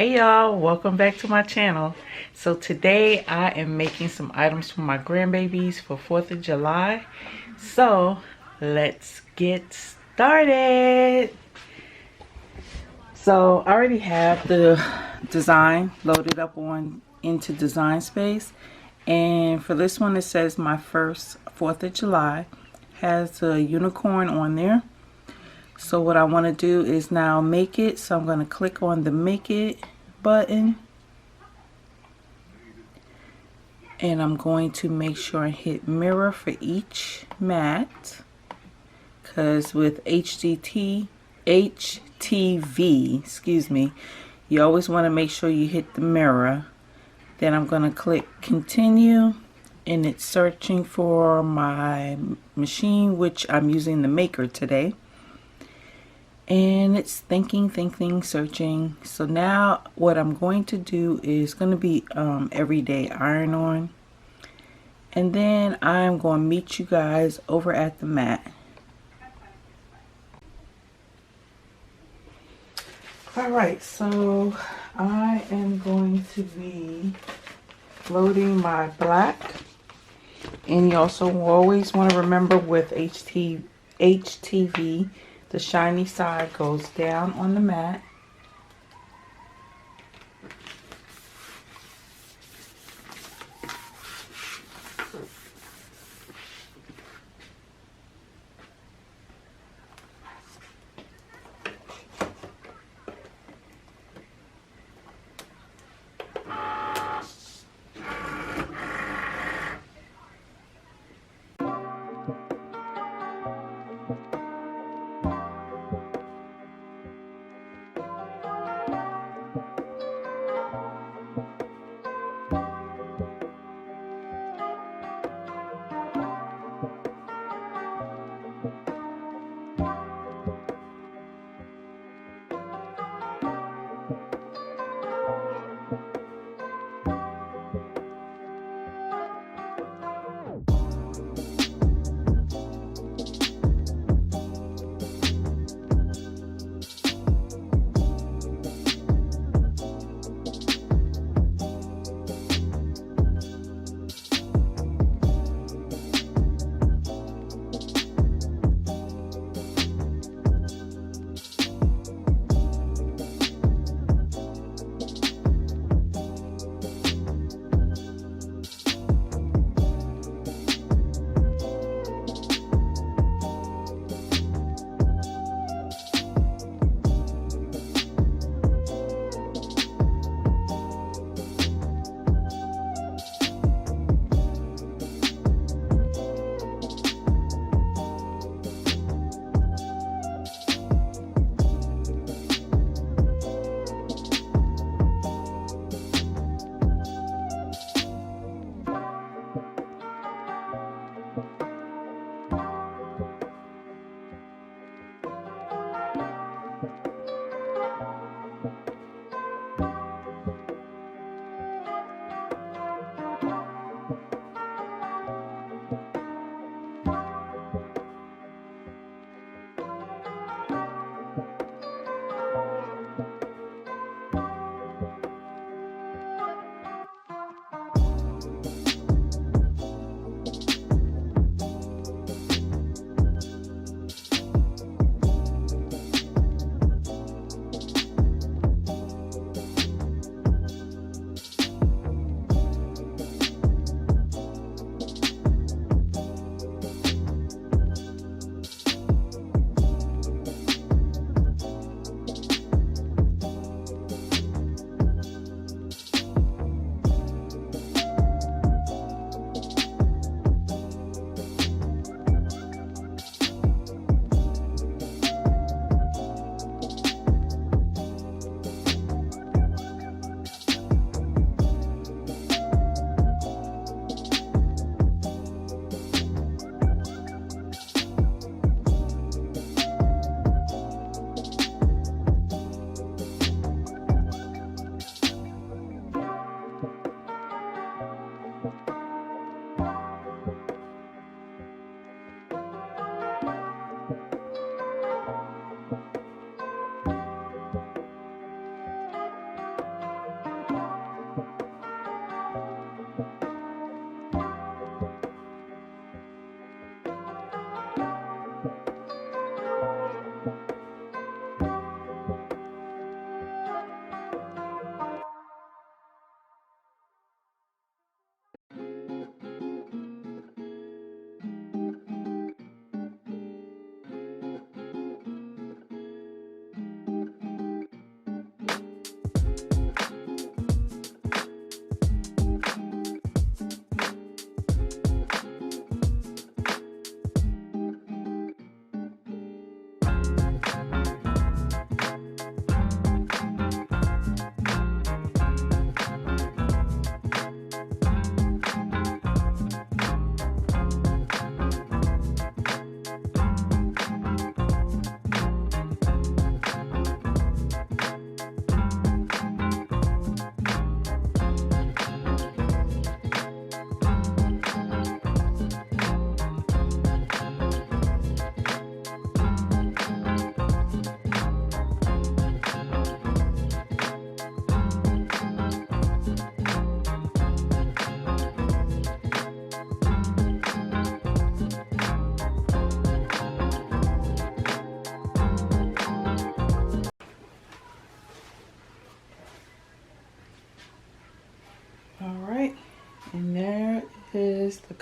Hey y'all, welcome back to my channel. So today I am making some items for my grandbabies for 4th of July. So let's get started. So I already have the design loaded up into Design Space. And for this one it says my first 4th of July. Has a unicorn on there. So what I want to do is now make it. So I'm going to click on the make it button. And I'm going to make sure I hit mirror for each mat. Because with HTV, excuse me, you always want to make sure you hit the mirror. Then I'm going to click continue. And it's searching for my machine, which I'm using the Maker today. And it's thinking, searching. So now what I'm going to do is going to be everyday iron on. And then I'm going to meet you guys over at the mat. Alright, so I am going to be loading my black. And you also always want to remember with HTV, the shiny side goes down on the mat.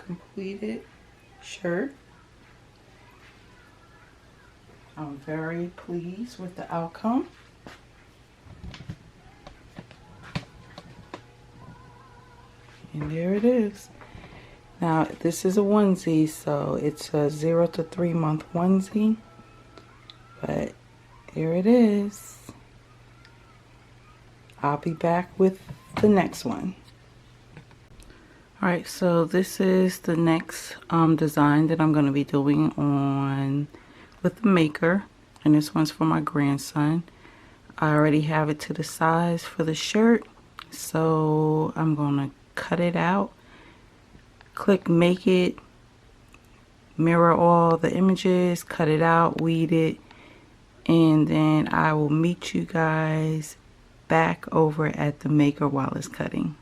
completed shirt. I'm very pleased with the outcome. And there it is. Now this is a onesie, so it's a 0 to 3 month onesie. But there it is. I'll be back with the next one. Alright, so this is the next design that I'm going to be doing on with the Maker. And this one's for my grandson. I already have it to the size for the shirt. So I'm going to cut it out. Click Make It. Mirror all the images. Cut it out. Weed it. And then I will meet you guys back over at the Maker while it's cutting.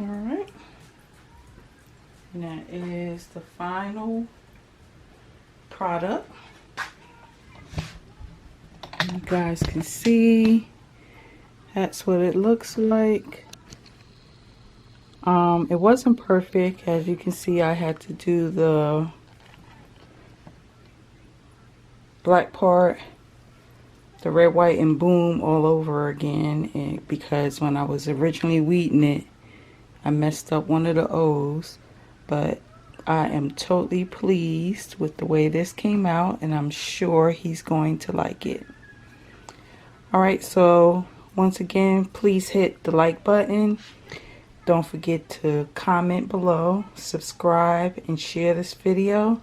Alright. And that is the final product. You guys can see that's what it looks like. It wasn't perfect. As you can see, I had to do the black part, the red, white, and boom all over again, and because when I was originally weeding it, I messed up one of the O's. But I am totally pleased with the way this came out, and I'm sure he's going to like it. Alright, so once again, please hit the like button. Don't forget to comment below, subscribe, and share this video.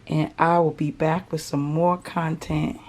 And I will be back with some more content